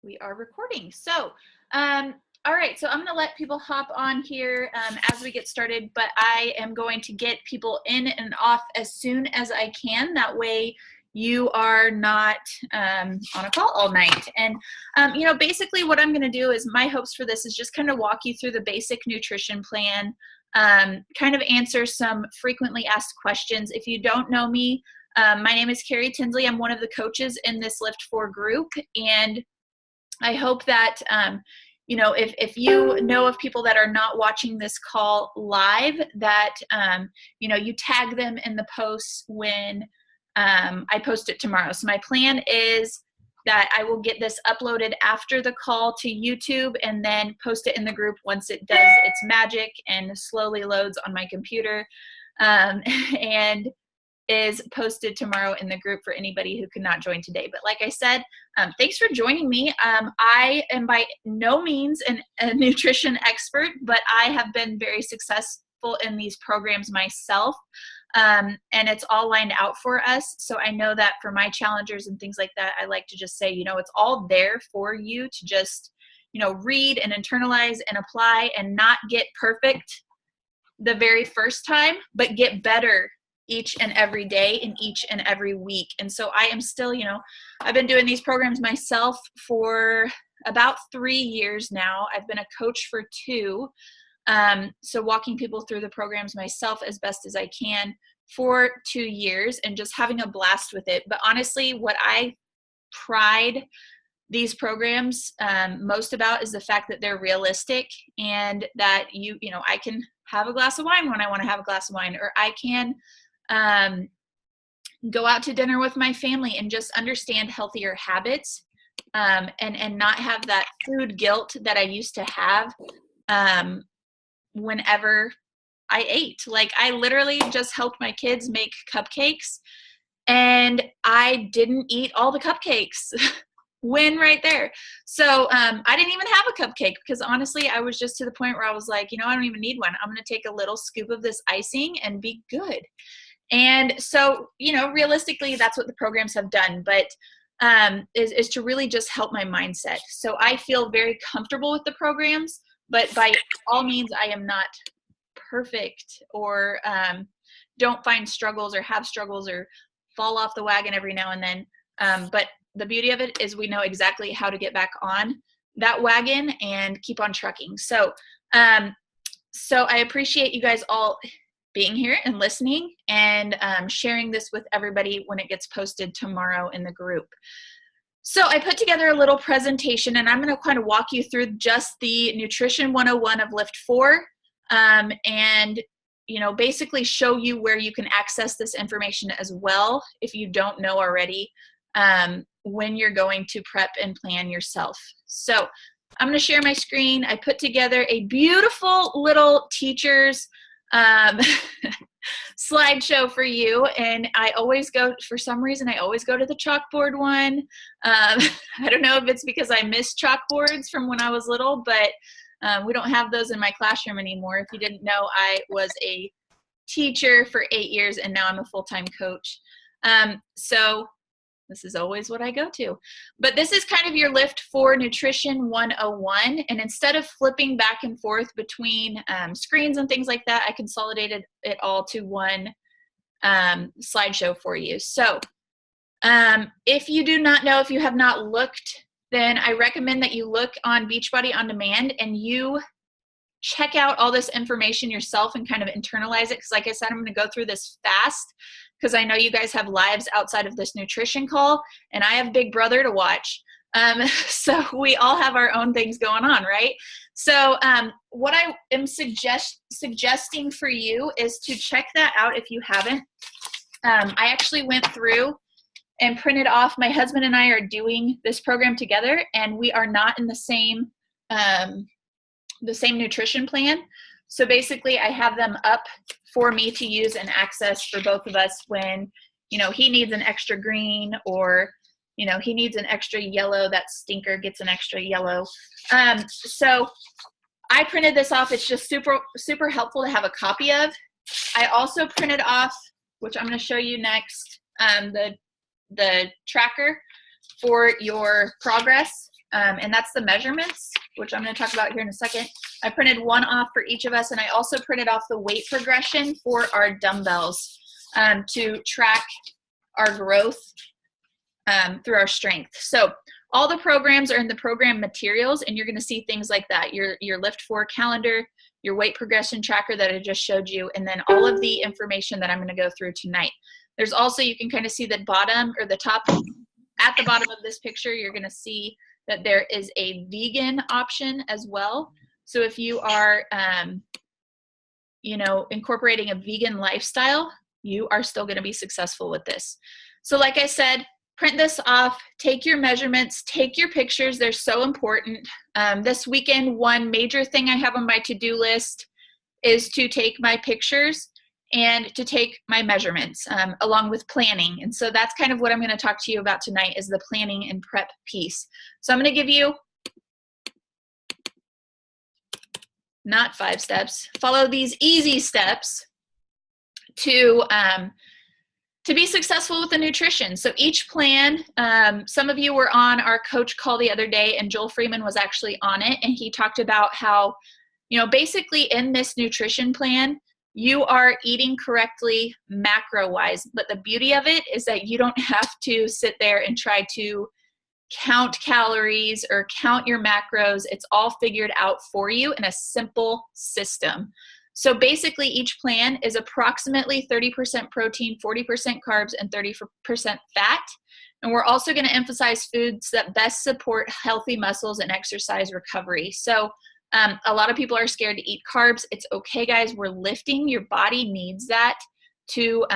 We are recording. So, all right, so I'm going to let people hop on here as we get started, but I am going to get people in and off as soon as I can. That way you are not on a call all night. And, you know, basically what I'm going to do is my hopes for this is just kind of walk you through the basic nutrition plan, kind of answer some frequently asked questions. If you don't know me, my name is Carrie Tinsley. I'm one of the coaches in this LIIFT4 group, and I hope that, you know, if you know of people that are not watching this call live, that, you know, you tag them in the posts when I post it tomorrow. So my plan is that I will get this uploaded after the call to YouTube and then post it in the group once it does its magic and slowly loads on my computer. And is posted tomorrow in the group for anybody who could not join today. But like I said, thanks for joining me. I am by no means a nutrition expert, but I have been very successful in these programs myself. And it's all lined out for us. So I know that for my challengers and things like that, I like to just say, you know, it's all there for you to just, you know, read and internalize and apply and not get perfect the very first time, but get better each and every day and each and every week. And so I am still, you know, I've been doing these programs myself for about 3 years now. I've been a coach for 2. So walking people through the programs myself as best as I can for 2 years and just having a blast with it. But honestly, what I pride these programs most about is the fact that they're realistic and that you know, I can have a glass of wine when I want to have a glass of wine, or I can go out to dinner with my family and just understand healthier habits, and not have that food guilt that I used to have whenever I ate. Like, I literally just helped my kids make cupcakes and I didn't eat all the cupcakes. Win right there. So I didn't even have a cupcake because honestly, I was just to the point where I was like, you know, I don't even need one. I'm going to take a little scoop of this icing and be good. And so, you know, realistically, that's what the programs have done, but is to really just help my mindset. So I feel very comfortable with the programs, but by all means, I am not perfect or don't find struggles or have struggles or fall off the wagon every now and then. But the beauty of it is we know exactly how to get back on that wagon and keep on trucking. So, so I appreciate you guys all being here and listening and sharing this with everybody when it gets posted tomorrow in the group. So I put together a little presentation and I'm going to kind of walk you through just the Nutrition 101 of LIIFT4 and, you know, basically show you where you can access this information as well if you don't know already when you're going to prep and plan yourself. So I'm going to share my screen. I put together a beautiful little teacher's slideshow for you, and I always go, for some reason I always go to the chalkboard one. I don't know if it's because I miss chalkboards from when I was little, but we don't have those in my classroom anymore. If you didn't know, I was a teacher for 8 years and now I'm a full-time coach. So this is always what I go to. But this is kind of your LIIFT4 Nutrition 101. And instead of flipping back and forth between screens and things like that, I consolidated it all to one slideshow for you. So if you do not know, if you have not looked, then I recommend that you look on Beachbody On Demand and you check out all this information yourself and kind of internalize it. Because like I said, I'm going to go through this fast because I know you guys have lives outside of this nutrition call and I have Big Brother to watch. So we all have our own things going on, right? So what I am suggesting for you is to check that out if you haven't. I actually went through and printed off, my husband and I are doing this program together and we are not in the same nutrition plan. So basically I have them up for me to use and access for both of us when, you know, he needs an extra green or, you know, he needs an extra yellow, that stinker gets an extra yellow. So I printed this off. It's just super, super helpful to have a copy of. I also printed off, which I'm going to show you next, the tracker for your progress. and that's the measurements, which I'm going to talk about here in a second. I printed one off for each of us, and I also printed off the weight progression for our dumbbells to track our growth through our strength. So all the programs are in the program materials, and you're going to see things like that, your LIIFT4 calendar, your weight progression tracker that I just showed you, and then all of the information that I'm going to go through tonight. There's also, you can kind of see the bottom or the top, at the bottom of this picture, you're going to see that there is a vegan option as well. So if you are, you know, incorporating a vegan lifestyle, you are still going to be successful with this. So like I said, print this off, take your measurements, take your pictures. They're so important. This weekend, one major thing I have on my to-do list is to take my pictures and to take my measurements along with planning. And so that's kind of what I'm going to talk to you about tonight, is the planning and prep piece. So I'm going to give you not 5 steps, follow these easy steps to be successful with the nutrition. So each plan, some of you were on our coach call the other day, and Joel Freeman was actually on it, and he talked about how, you know, basically in this nutrition plan, you are eating correctly macro-wise, but the beauty of it is that you don't have to sit there and try to count calories or count your macros. It's all figured out for you in a simple system. So basically each plan is approximately 30% protein, 40% carbs, and 30% fat. And we're also going to emphasize foods that best support healthy muscles and exercise recovery. So a lot of people are scared to eat carbs. It's okay, guys. We're lifting. Your body needs that to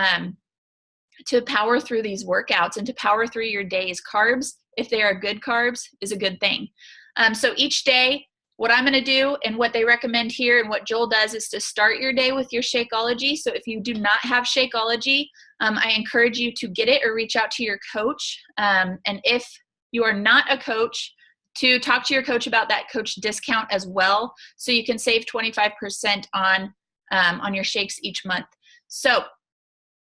power through these workouts and to power through your days. Carbs, if they are good carbs, is a good thing. So each day, what I'm going to do and what they recommend here and what Joel does is to start your day with your Shakeology. So if you do not have Shakeology, I encourage you to get it or reach out to your coach. And if you are not a coach, to talk to your coach about that coach discount as well, so you can save 25% on your shakes each month. So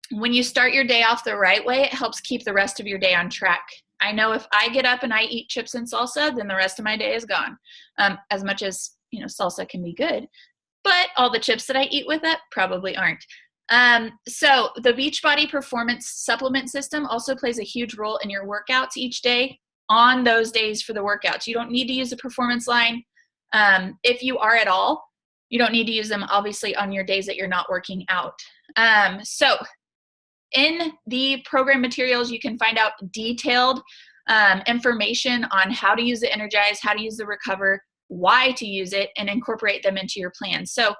when you start your day off the right way, it helps keep the rest of your day on track. I know if I get up and I eat chips and salsa, then the rest of my day is gone. As much as, you know, salsa can be good, but all the chips that I eat with it probably aren't. So the Beachbody Performance Supplement System also plays a huge role in your workouts each day on those days for the workouts. You don't need to use the performance line. If you are at all, you don't need to use them obviously on your days that you're not working out. So in the program materials, you can find out detailed information on how to use the Energize, how to use the Recover, why to use it, and incorporate them into your plan. So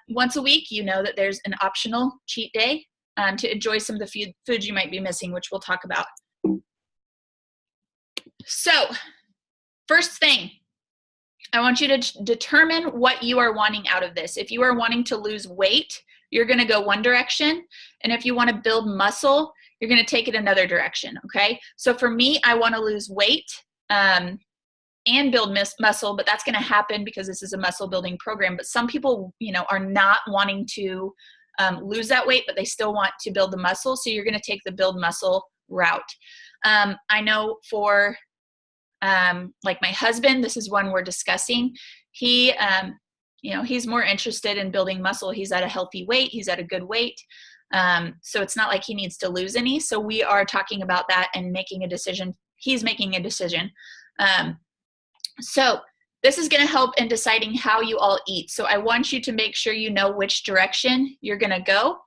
once a week, you know that there's an optional cheat day to enjoy some of the foods you might be missing, which we'll talk about. So first thing, I want you to determine what you are wanting out of this. If you are wanting to lose weight, you're going to go one direction. And if you want to build muscle, you're going to take it another direction. Okay. So for me, I want to lose weight and build muscle, but that's going to happen because this is a muscle building program. But some people, you know, are not wanting to lose that weight, but they still want to build the muscle. So you're going to take the build muscle route. I know for like my husband, this is one we're discussing. He, you know, he's more interested in building muscle. He's at a healthy weight. He's at a good weight. So it's not like he needs to lose any. So we are talking about that and making a decision. He's making a decision. So this is going to help in deciding how you all eat. So I want you to make sure you know which direction you're going to go.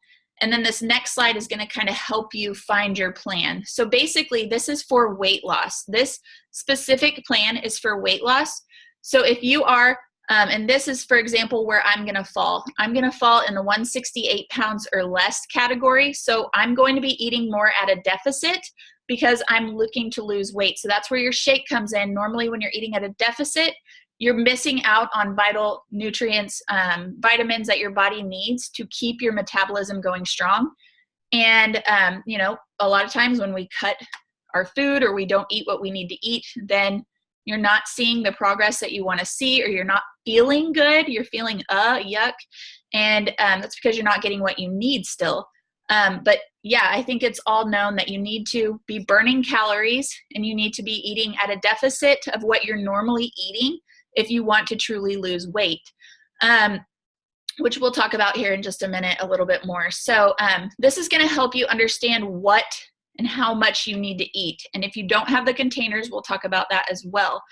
And then this next slide is going to kind of help you find your plan. So basically, this is for weight loss. This specific plan is for weight loss. So if you are, and this is, for example, where I'm going to fall. I'm going to fall in the 168 pounds or less category. So I'm going to be eating more at a deficit because I'm looking to lose weight. So that's where your shake comes in. Normally, when you're eating at a deficit, you're missing out on vital nutrients, vitamins that your body needs to keep your metabolism going strong. And, you know, a lot of times when we cut our food or we don't eat what we need to eat, then you're not seeing the progress that you want to see, or you're not feeling good. You're feeling, yuck. And that's because you're not getting what you need still. But yeah, I think it's all known that you need to be burning calories and you need to be eating at a deficit of what you're normally eating if you want to truly lose weight, which we'll talk about here in just a minute a little bit more. So this is going to help you understand what and how much you need to eat. And if you don't have the containers, we'll talk about that as well.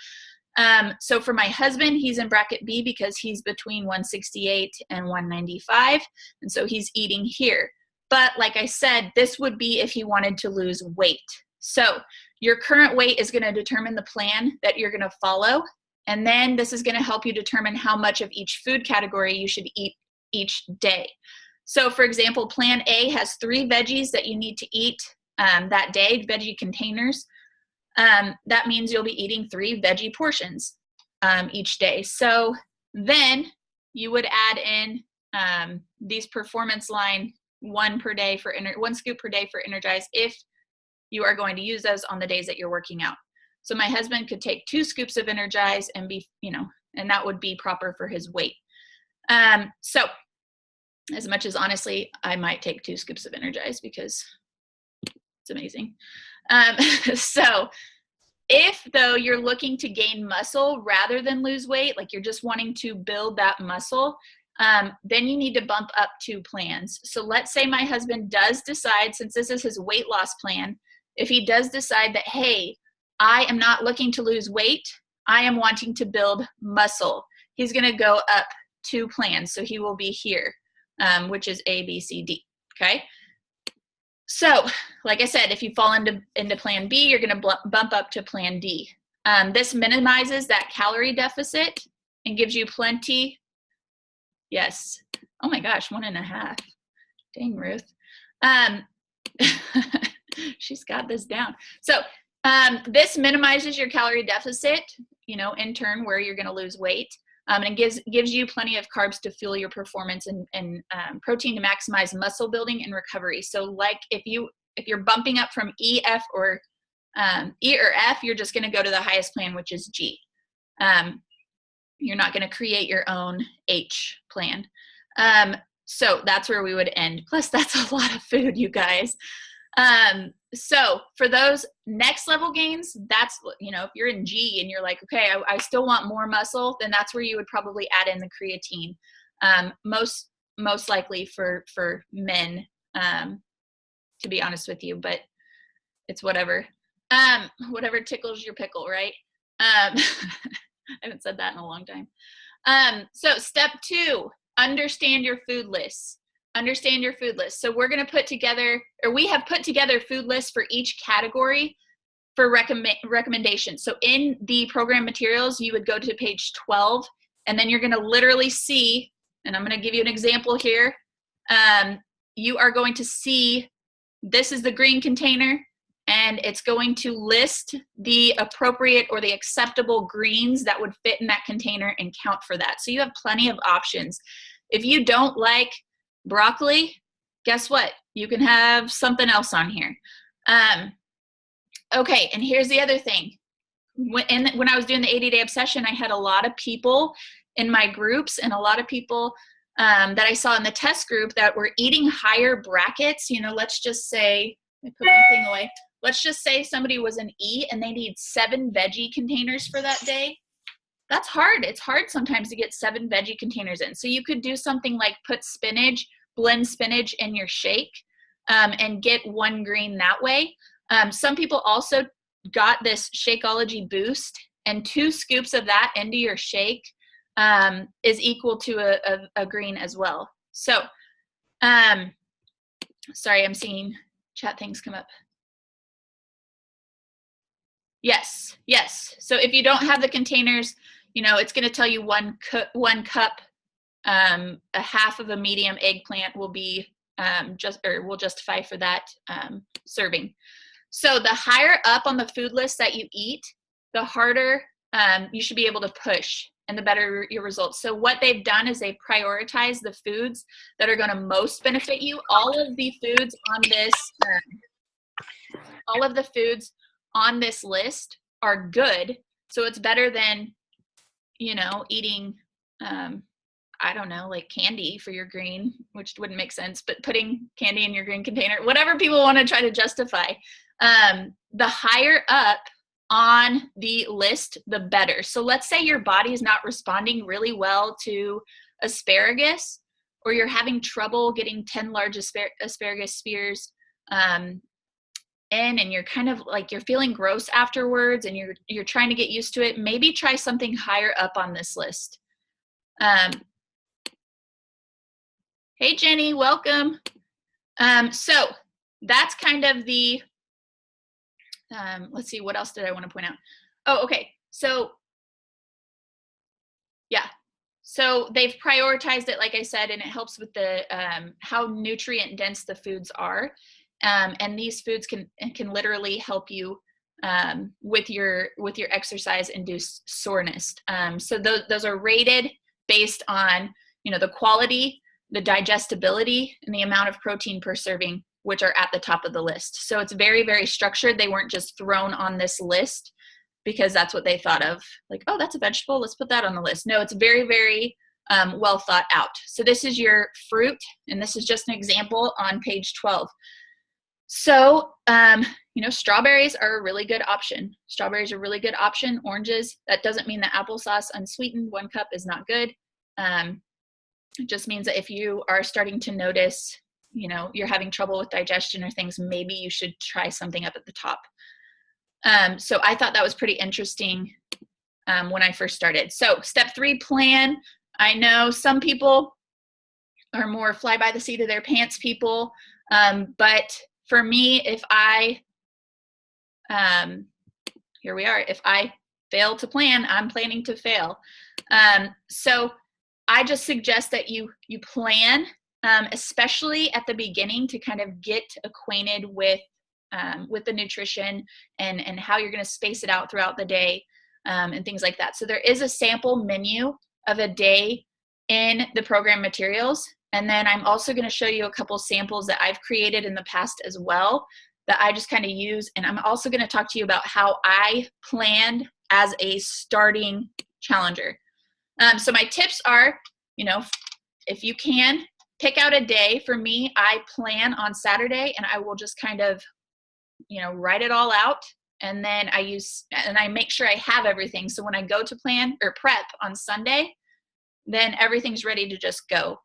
So for my husband, he's in bracket B because he's between 168 and 195. And so he's eating here. But like I said, this would be if he wanted to lose weight. So your current weight is going to determine the plan that you're going to follow. And then this is going to help you determine how much of each food category you should eat each day. So for example, plan A has 3 veggies that you need to eat that day, veggie containers. That means you'll be eating 3 veggie portions each day. So then you would add in these performance line 1 scoop per day for Energize if you are going to use those on the days that you're working out. So my husband could take 2 scoops of Energize and be, and that would be proper for his weight. So as much as honestly, I might take 2 scoops of Energize because it's amazing. So if though you're looking to gain muscle rather than lose weight, like you're just wanting to build that muscle, then you need to bump up 2 plans. So let's say my husband does decide, since this is his weight loss plan, if he does decide that, hey, I am not looking to lose weight, I am wanting to build muscle, he's going to go up 2 plans. So he will be here, which is A, B, C, D. Okay. So like I said, if you fall into plan B, you're going to bump up to plan D. This minimizes that calorie deficit and gives you plenty. Yes. Oh my gosh, 1.5. Dang, Ruth. She's got this down. So this minimizes your calorie deficit, in turn where you're going to lose weight. And gives you plenty of carbs to fuel your performance and protein to maximize muscle building and recovery. So like if you're bumping up from E, F, or E or F, you're just going to go to the highest plan, which is G. You're not going to create your own H plan. So that's where we would end. Plus that's a lot of food, you guys. So for those next level gains, that's, if you're in G and you're like, okay, I still want more muscle, then that's where you would probably add in the creatine. Most likely for men, to be honest with you, but it's whatever. Whatever tickles your pickle, right? I haven't said that in a long time. So step 2, understand your food lists. Understand your food list. So we're going to put together, or we have put together food lists for each category for recommendations. So in the program materials, you would go to page 12, and then you're going to literally see, and I'm going to give you an example here. You are going to see, this is the green container, and it's going to list the appropriate or the acceptable greens that would fit in that container and count for that. So you have plenty of options. If you don't like broccoli, guess what? You can have something else on here. Okay, and here's the other thing. When I was doing the 80-day obsession, I had a lot of people in my groups and a lot of people that I saw in the test group that were eating higher brackets. Let's just say, let me put my thing away. Let's just say somebody was an E and they need 7 veggie containers for that day. That's hard. It's hard sometimes to get 7 veggie containers in. So you could do something like blend spinach in your shake and get 1 green that way. Some people also got this Shakeology Boost, and 2 scoops of that into your shake is equal to a green as well. So, sorry, I'm seeing chat things come up. Yes. So if you don't have the containers, it's going to tell you 1 cup, a half of a medium eggplant will be will justify for that serving. So the higher up on the food list that you eat, the harder you should be able to push and the better your results. So what they've done is they've prioritized the foods that are going to most benefit you. All of the foods on this list are good. So it's better than, eating, I don't know, like candy for your green, which wouldn't make sense, but putting candy in your green container, whatever people want to try to justify. The higher up on the list, the better. So let's say your body is not responding really well to asparagus, or you're having trouble getting 10 large asparagus spears in, and you're kind of like, you're feeling gross afterwards, and you're trying to get used to it. Maybe try something higher up on this list. Hey, Jenny, welcome. So that's kind of the, let's see, what else did I want to point out? Oh, okay. So yeah, so they've prioritized it, like I said, and it helps with the how nutrient dense the foods are. And these foods can literally help you with your exercise-induced soreness. So those are rated based on, you know, the quality, the digestibility, and the amount of protein per serving, which are at the top of the list. So it's very, very structured. They weren't just thrown on this list because that's what they thought of. Like, oh, that's a vegetable, let's put that on the list. No, it's very, very well thought out. So this is your fruit, and this is just an example on page 12. So, you know, strawberries are a really good option. Strawberries are a really good option. Oranges, that doesn't mean that applesauce unsweetened 1 cup is not good. It just means that if you are starting to notice, you know, you're having trouble with digestion or things, maybe you should try something up at the top. So I thought that was pretty interesting when I first started. So step 3, plan. I know some people are more fly by the seat of their pants people, but for me, if I, here we are, if I fail to plan, I'm planning to fail. So I just suggest that you plan, especially at the beginning, to kind of get acquainted with the nutrition and how you're going to space it out throughout the day, and things like that. So there is a sample menu of a day in the program materials. And then I'm also going to show you a couple samples that I've created in the past as well that I just kind of use. And I'm also going to talk to you about how I planned as a starting challenger. So my tips are, you know, if you can, pick out a day. For me, I plan on Saturday, and I will just kind of, you know, write it all out. And then I make sure I have everything. So when I go to plan or prep on Sunday, then everything's ready to just go.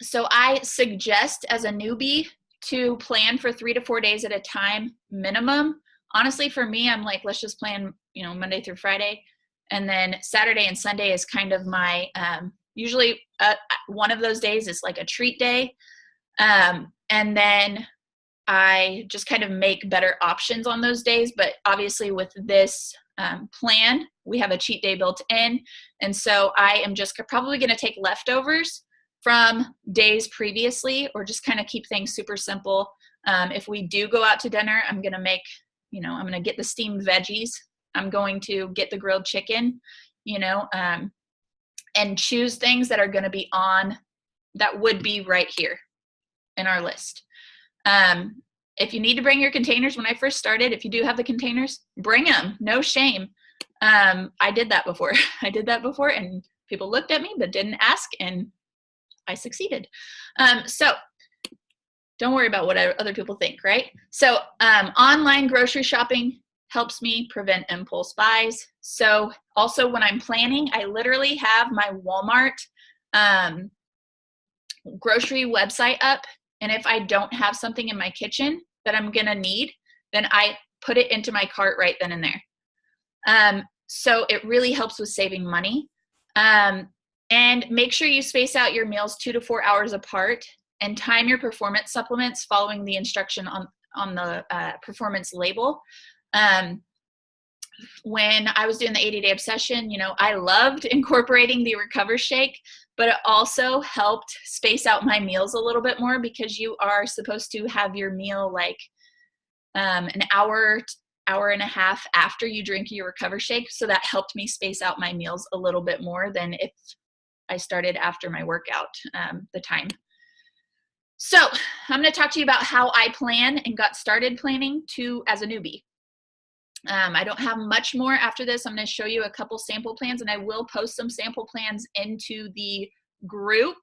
So I suggest as a newbie to plan for 3 to 4 days at a time minimum. Honestly, for me, I'm like, let's just plan, you know, Monday through Friday. And then Saturday and Sunday is kind of my, usually one of those days is like a treat day. And then I just kind of make better options on those days. But obviously with this plan, we have a cheat day built in. And so I am just probably going to take leftovers from days previously, or just kind of keep things super simple. If we do go out to dinner, I'm going to make, you know, I'm going to get the steamed veggies. I'm going to get the grilled chicken, you know, and choose things that are going to be on, that would be right here in our list. If you need to bring your containers, when I first started, if you do have the containers, bring them, no shame. I did that before. And people looked at me but didn't ask, and I succeeded. So don't worry about what other people think, right? So online grocery shopping helps me prevent impulse buys. So also when I'm planning, I literally have my Walmart grocery website up. And if I don't have something in my kitchen that I'm going to need, then I put it into my cart right then and there. So it really helps with saving money. And make sure you space out your meals 2 to 4 hours apart, and time your performance supplements following the instruction on the performance label. When I was doing the 80-day obsession, you know, I loved incorporating the Recover Shake, but it also helped space out my meals a little bit more, because you are supposed to have your meal like an hour and a half after you drink your Recover Shake. So that helped me space out my meals a little bit more than if I started after my workout, the time. So I'm going to talk to you about how I plan and got started planning as a newbie. I don't have much more after this. I'm going to show you a couple sample plans, and I will post some sample plans into the group.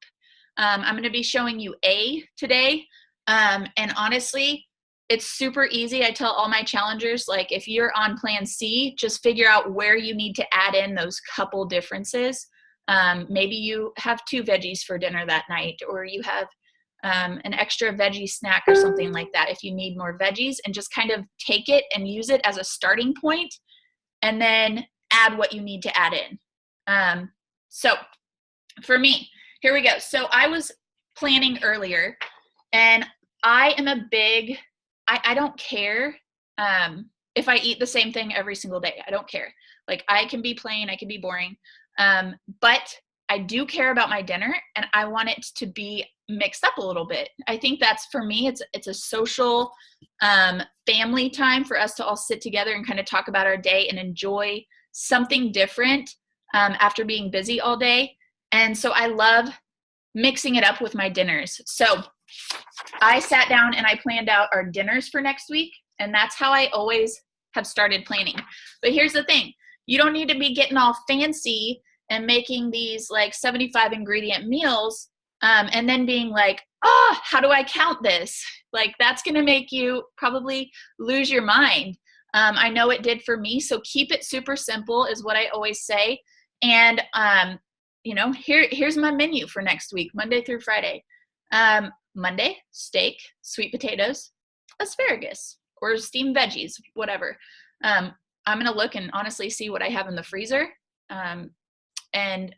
I'm going to be showing you A today. And honestly, it's super easy. I tell all my challengers, like, if you're on plan C, just figure out where you need to add in those couple differences. Maybe you have 2 veggies for dinner that night, or you have an extra veggie snack or something like that if you need more veggies, and just kind of take it and use it as a starting point and then add what you need to add in. So for me, here we go. So I was planning earlier, and I am a big, I don't care if I eat the same thing every single day. I don't care. Like, I can be plain, I can be boring, but I do care about my dinner, and I want it to be mixed up a little bit. I think that's, for me, it's a social family time for us to all sit together and kind of talk about our day and enjoy something different after being busy all day. And so I love mixing it up with my dinners. So I sat down and I planned out our dinners for next week, and that's how I always have started planning. But here's the thing. You don't need to be getting all fancy and making these like 75 ingredient meals and then being like, oh, how do I count this? Like, that's going to make you probably lose your mind. I know it did for me. So keep it super simple is what I always say. And, you know, here's my menu for next week, Monday through Friday. Monday, steak, sweet potatoes, asparagus, or steamed veggies, whatever. I'm going to look and honestly see what I have in the freezer and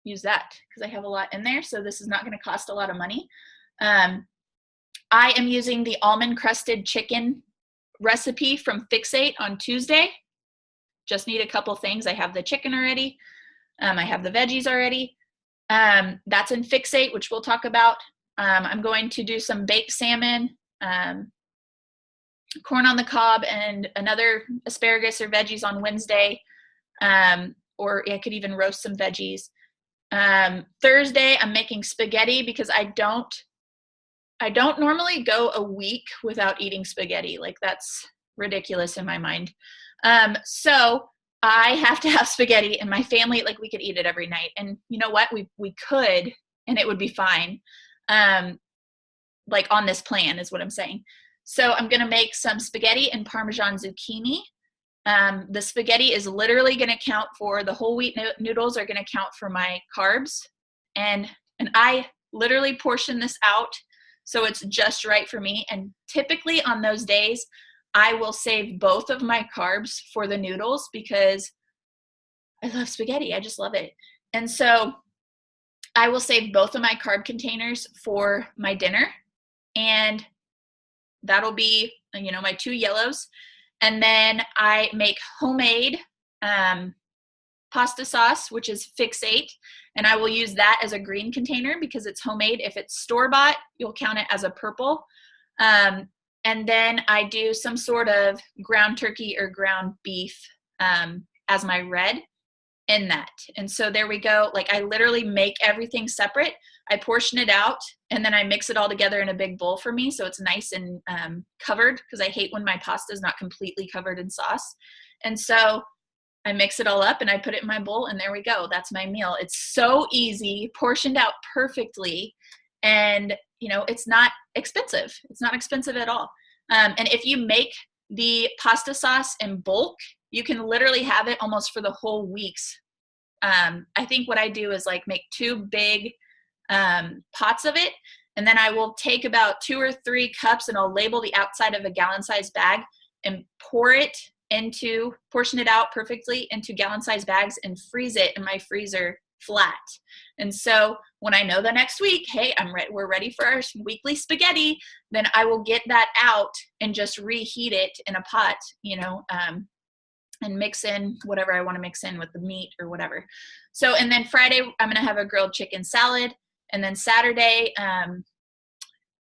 use that, because I have a lot in there. So this is not going to cost a lot of money. I am using the almond crusted chicken recipe from Fixate on Tuesday. Just need a couple things. I have the chicken already. I have the veggies already. That's in Fixate, which we'll talk about. I'm going to do some baked salmon, corn on the cob, and another asparagus or veggies on Wednesday. Or I could even roast some veggies. Thursday, I'm making spaghetti, because I don't normally go a week without eating spaghetti. Like, that's ridiculous in my mind. So I have to have spaghetti, and my family, like, we could eat it every night. And you know what? We could, and it would be fine. Like, on this plan is what I'm saying. So I'm going to make some spaghetti and Parmesan zucchini. The spaghetti is literally going to count for, the whole wheat noodles are going to count for my carbs. And I literally portion this out so it's just right for me. And typically on those days, I will save both of my carbs for the noodles, because I love spaghetti. I just love it. And so I will save both of my carb containers for my dinner, and that'll be, you know, my 2 yellows. And then I make homemade pasta sauce, which is Fixate, and I will use that as a green container because it's homemade. If it's store-bought, you'll count it as a purple. And then I do some sort of ground turkey or ground beef as my red in that. And so there we go. Like, I literally make everything separate. I portion it out, and then I mix it all together in a big bowl for me, so it's nice and covered, because I hate when my pasta is not completely covered in sauce. And so I mix it all up and I put it in my bowl, and there we go. That's my meal. It's so easy, portioned out perfectly, and you know, it's not expensive. It's not expensive at all. And if you make the pasta sauce in bulk, you can literally have it almost for the whole week's. I think what I do is like make 2 big pots of it, and then I will take about 2 or 3 cups, and I'll label the outside of a gallon-sized bag and portion it out perfectly into gallon-sized bags and freeze it in my freezer flat. And so when I know the next week, hey, we're ready for our weekly spaghetti, then I will get that out and just reheat it in a pot, you know, and mix in whatever I want to mix in with the meat or whatever. So, and then Friday, I'm going to have a grilled chicken salad. And then Saturday,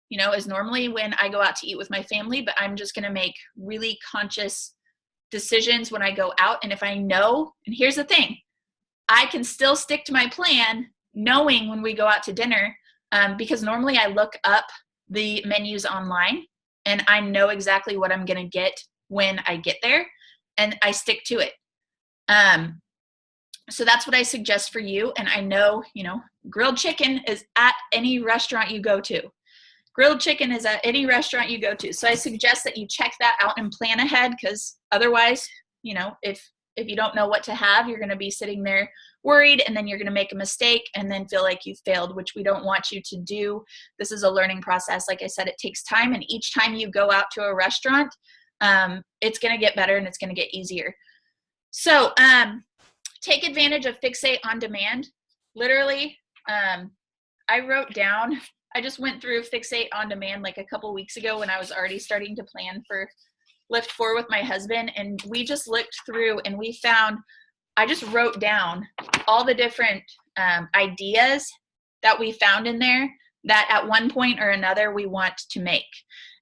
you know, is normally when I go out to eat with my family, but I'm just going to make really conscious decisions when I go out. And if I know, and here's the thing, I can still stick to my plan knowing when we go out to dinner, because normally I look up the menus online and I know exactly what I'm going to get when I get there. and I stick to it. So that's what I suggest for you. And I know, you know, grilled chicken is at any restaurant you go to. Grilled chicken is at any restaurant you go to. So I suggest that you check that out and plan ahead, because otherwise, you know, if you don't know what to have, you're going to be sitting there worried, and then you're going to make a mistake and then feel like you failed, which we don't want you to do. This is a learning process. Like I said, it takes time, and each time you go out to a restaurant, it's going to get better and it's going to get easier. So take advantage of Fixate on Demand. Literally, I wrote down, I just went through Fixate on Demand like a couple weeks ago when I was already starting to plan for LIIFT4 with my husband, and we just looked through and we found, I just wrote down all the different ideas that we found in there that at one point or another we want to make.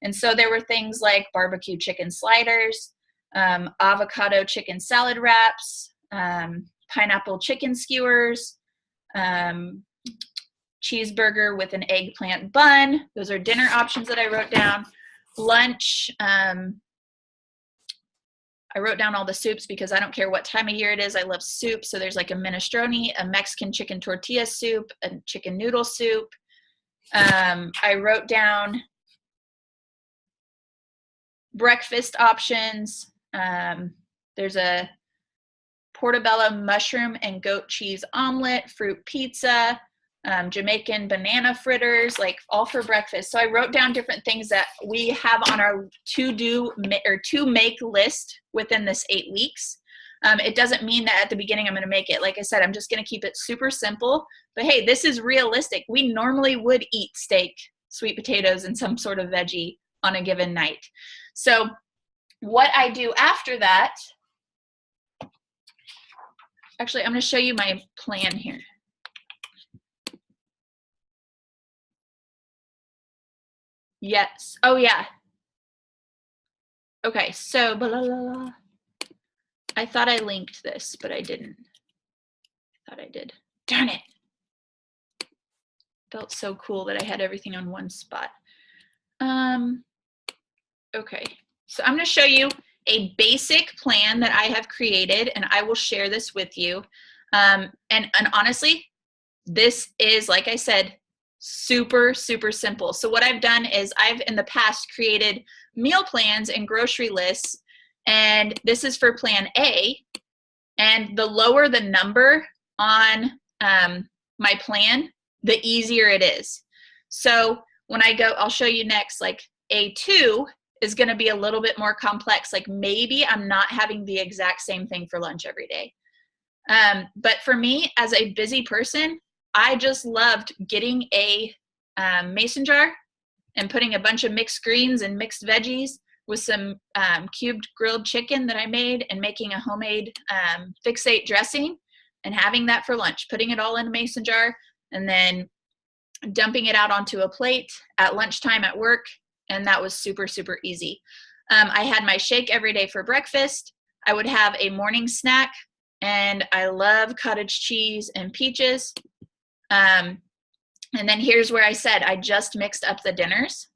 And so there were things like barbecue chicken sliders, avocado chicken salad wraps, pineapple chicken skewers, cheeseburger with an eggplant bun. Those are dinner options that I wrote down. Lunch, I wrote down all the soups because I don't care what time of year it is. I love soup. So there's like a minestrone, a Mexican chicken tortilla soup, a chicken noodle soup. I wrote down breakfast options. There's a portobello mushroom and goat cheese omelet, fruit pizza, Jamaican banana fritters, like all for breakfast. So I wrote down different things that we have on our to make list within this 8 weeks. It doesn't mean that at the beginning I'm going to make it. Like I said, I'm just going to keep it super simple. But hey, this is realistic. We normally would eat steak, sweet potatoes, and some sort of veggie on a given night. So what I do after that, actually, I'm going to show you my plan here. Yes. Oh, yeah. Okay, so blah, blah, blah. I thought I linked this, but I didn't. I thought I did. Darn it. Felt so cool that I had everything on one spot. Okay, so I'm going to show you a basic plan that I have created, and I will share this with you. And honestly, this is, like I said, super, super simple. So what I've done is I've in the past created meal plans and grocery lists, and this is for plan A. And the lower the number on my plan, the easier it is. So when I go, I'll show you next, like A2 is going to be a little bit more complex. Like maybe I'm not having the exact same thing for lunch every day. But for me, as a busy person, I just loved getting a mason jar and putting a bunch of mixed greens and mixed veggies with some cubed grilled chicken that I made, and making a homemade Fixate dressing and having that for lunch, putting it all in a mason jar and then dumping it out onto a plate at lunchtime at work. And that was super, super easy. I had my shake every day for breakfast. I would have a morning snack, and I love cottage cheese and peaches. And then here's where I said I just mixed up the dinners.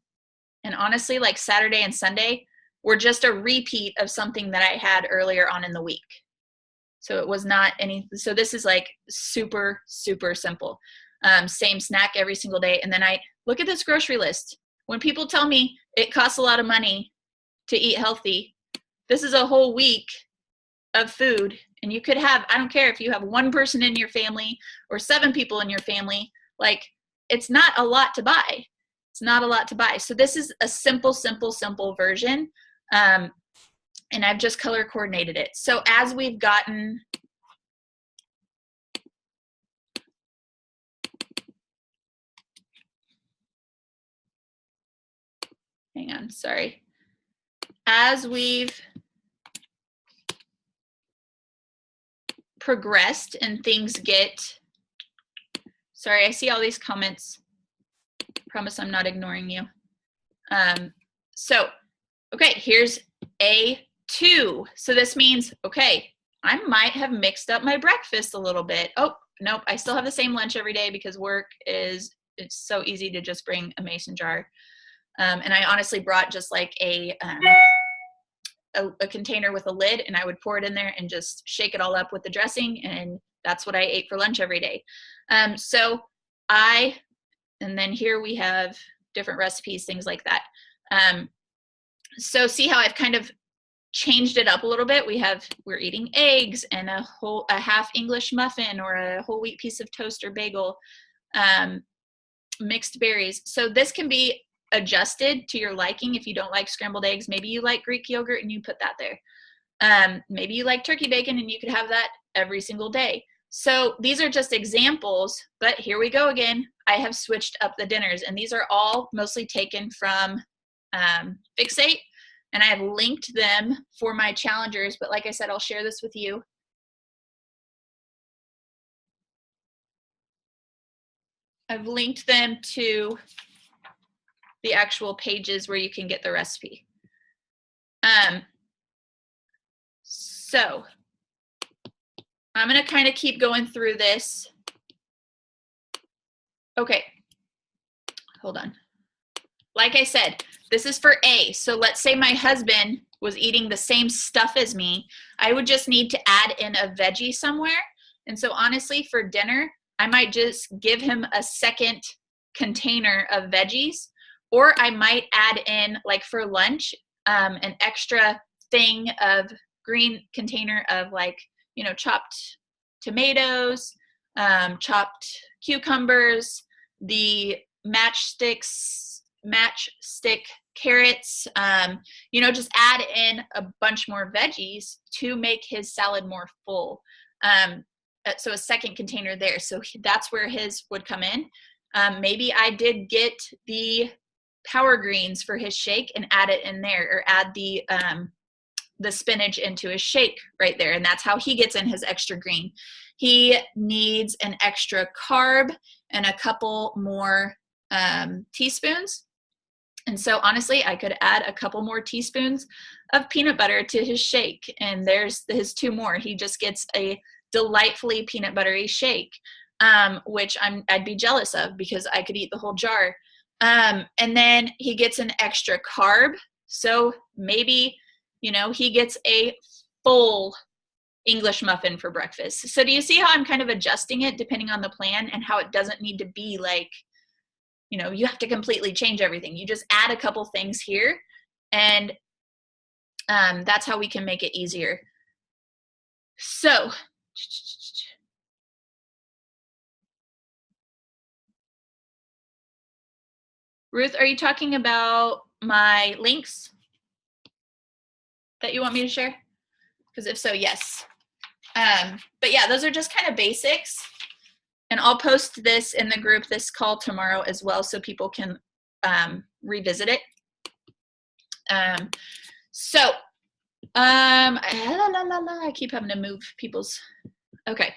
And honestly, like Saturday and Sunday were just a repeat of something that I had earlier on in the week. So it was not any, so this is like super, super simple. Same snack every single day. And then I look at this grocery list. When people tell me it costs a lot of money to eat healthy, this is a whole week of food. And you could have, I don't care if you have one person in your family or 7 people in your family, like it's not a lot to buy. It's not a lot to buy. So this is a simple, simple, simple version. And I've just color coordinated it. So as we've gotten, hang on, sorry. As we've progressed and things get, sorry, I see all these comments. Promise I'm not ignoring you. So, okay, here's A2. So this means, okay, I might have mixed up my breakfast a little bit. Oh, nope, I still have the same lunch every day because work is, it's so easy to just bring a mason jar. And I honestly brought just like a a container with a lid, and I would pour it in there and just shake it all up with the dressing, and that's what I ate for lunch every day. And then here we have different recipes, things like that. So see how I've kind of changed it up a little bit. We're eating eggs and a half English muffin or a whole wheat piece of toast or bagel, mixed berries. So this can be adjusted to your liking. If you don't like scrambled eggs, maybe you like Greek yogurt and you put that there. Maybe you like turkey bacon and you could have that every single day. So these are just examples, but here we go again. I have switched up the dinners, and these are all mostly taken from Fixate, and I have linked them for my challengers, but like I said, I'll share this with you. I've linked them to the actual pages where you can get the recipe. So I'm going to kind of keep going through this. Okay, hold on. Like I said, this is for A. So let's say my husband was eating the same stuff as me. I would just need to add in a veggie somewhere. And so honestly, for dinner, I might just give him a second container of veggies, or I might add in, like for lunch, an extra thing of green container of, like, you know, chopped tomatoes, chopped cucumbers, the matchstick carrots, you know, just add in a bunch more veggies to make his salad more full. So a second container there. So that's where his would come in. Maybe I did get the power greens for his shake and add it in there, or add the spinach into his shake right there. And that's how he gets in his extra green. He needs an extra carb and a couple more teaspoons. And so honestly, I could add a couple more teaspoons of peanut butter to his shake. And there's his 2 more. He just gets a delightfully peanut buttery shake, which I'd be jealous of, because I could eat the whole jar. And then he gets an extra carb. So maybe, you know, he gets a full English muffin for breakfast. So do you see how I'm kind of adjusting it depending on the plan, and how it doesn't need to be like, you know, you have to completely change everything. You just add a couple things here, and that's how we can make it easier. So Ruth, are you talking about my links that you want me to share? Because if so, yes. But yeah, those are just kind of basics. And I'll post this in the group, this call, tomorrow as well, so people can revisit it. I keep having to move people's, okay.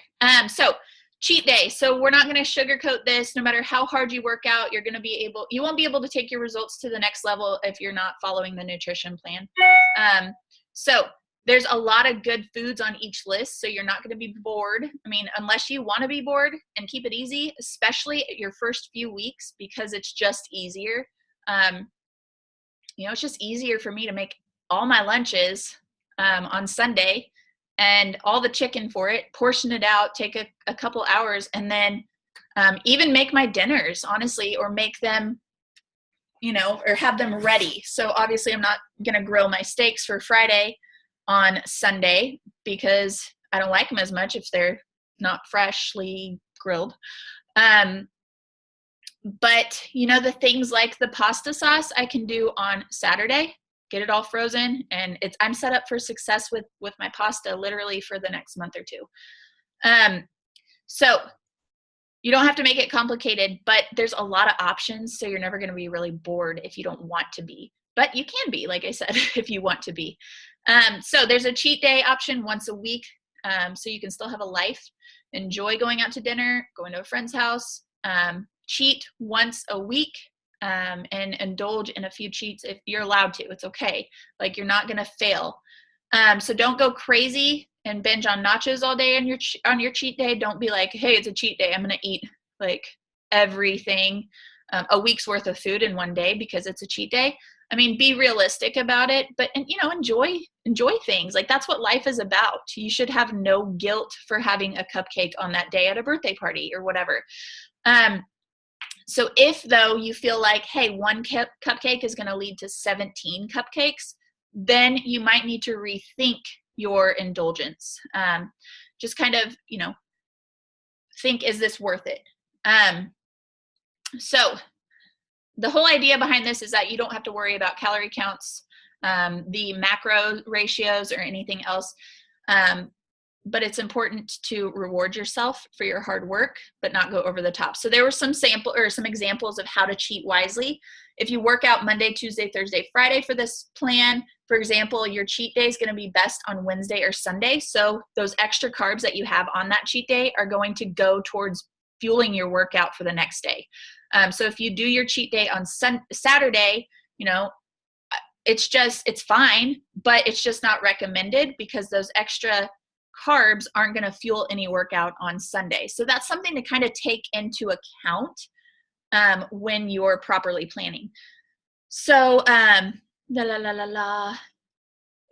So cheat day. So we're not going to sugarcoat this. No matter how hard you work out, you won't be able to take your results to the next level if you're not following the nutrition plan. So there's a lot of good foods on each list, so you're not going to be bored. I mean, unless you want to be bored, and keep it easy, especially your first few weeks, because it's just easier. You know, it's just easier for me to make all my lunches on Sunday, and all the chicken for it, portion it out, take a couple hours, and then even make my dinners, honestly, or make them, you know, or have them ready. So obviously I'm not going to grill my steaks for Friday on Sunday, because I don't like them as much if they're not freshly grilled. But you know, the things like the pasta sauce I can do on Saturday, get it all frozen, and I'm set up for success with my pasta literally for the next month or 2. So you don't have to make it complicated, but there's a lot of options, so you're never going to be really bored if you don't want to be. But you can be, like I said, if you want to be. So there's a cheat day option once a week, so you can still have a life, enjoy going out to dinner, going to a friend's house, cheat once a week, and indulge in a few cheats if you're allowed to. It's okay. Like, you're not going to fail. So don't go crazy and binge on nachos all day on your cheat day. Don't be like, hey, it's a cheat day, I'm going to eat like everything, a week's worth of food in one day because it's a cheat day. I mean, be realistic about it, but, and, you know, enjoy things. Like, that's what life is about. You should have no guilt for having a cupcake on that day at a birthday party or whatever. So if, though, you feel like, hey, one cupcake is going to lead to 17 cupcakes, then you might need to rethink your indulgence. Just kind of, you know, think, is this worth it? So the whole idea behind this is that you don't have to worry about calorie counts, the macro ratios, or anything else. But it's important to reward yourself for your hard work, but not go over the top. So there were some examples of how to cheat wisely. If you work out Monday, Tuesday, Thursday, Friday for this plan, for example, your cheat day is going to be best on Wednesday or Sunday. So those extra carbs that you have on that cheat day are going to go towards fueling your workout for the next day. So if you do your cheat day on Saturday, you know, it's fine, but it's just not recommended because those extra carbs aren't going to fuel any workout on Sunday. So that's something to kind of take into account when you're properly planning. So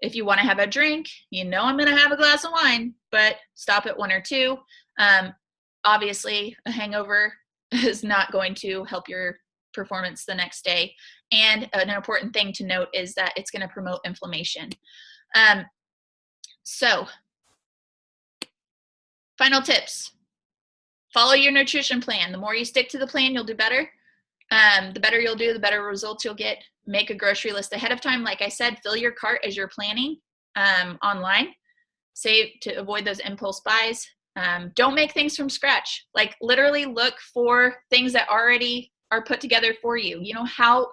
if you want to have a drink, you know, I'm going to have a glass of wine, but stop at 1 or 2. Obviously, a hangover is not going to help your performance the next day. And an important thing to note is that it's going to promote inflammation. So final tips: follow your nutrition plan. The more you stick to the plan, you'll do better. The better you'll do, the better results you'll get. Make a grocery list ahead of time. Like I said, fill your cart as you're planning online. Save to avoid those impulse buys. Don't make things from scratch. Like, literally look for things that already are put together for you. You know how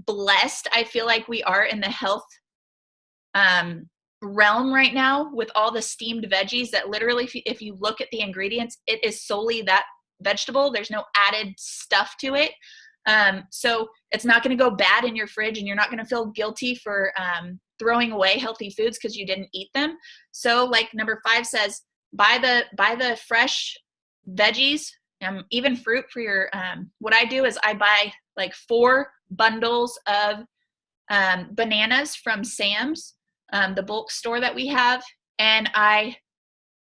blessed I feel like we are in the health realm right now with all the steamed veggies that literally, if you look at the ingredients, it is solely that vegetable. There's no added stuff to it. So it's not going to go bad in your fridge, and you're not going to feel guilty for throwing away healthy foods because you didn't eat them. So like number 5 says, buy the fresh veggies, even fruit for your, what I do is I buy like 4 bundles of bananas from Sam's, the bulk store that we have, and I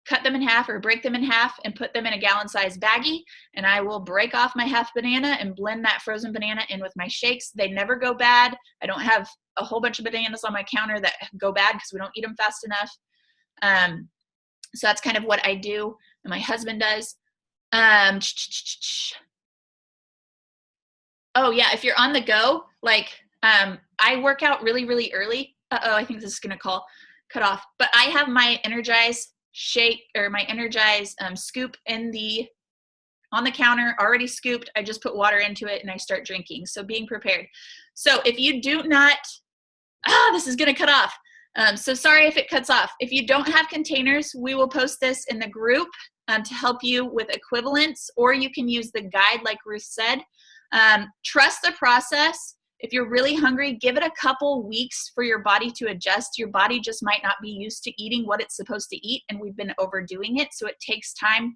cut them in half or break them in half and put them in a gallon-sized baggie, and I will break off my half banana and blend that frozen banana in with my shakes. They never go bad. I don't have a whole bunch of bananas on my counter that go bad because we don't eat them fast enough. So that's kind of what I do, and my husband does. Oh yeah, if you're on the go, like I work out really, really early. I think this is gonna cut off. But I have my Energize shake, or my Energize scoop on the counter, already scooped. I just put water into it and I start drinking. So being prepared. So if you do not, this is gonna cut off. So sorry if it cuts off. If you don't have containers, we will post this in the group to help you with equivalents, or you can use the guide like Ruth said. Trust the process. If you're really hungry, give it a couple weeks for your body to adjust. Your body just might not be used to eating what it's supposed to eat, and we've been overdoing it. So it takes time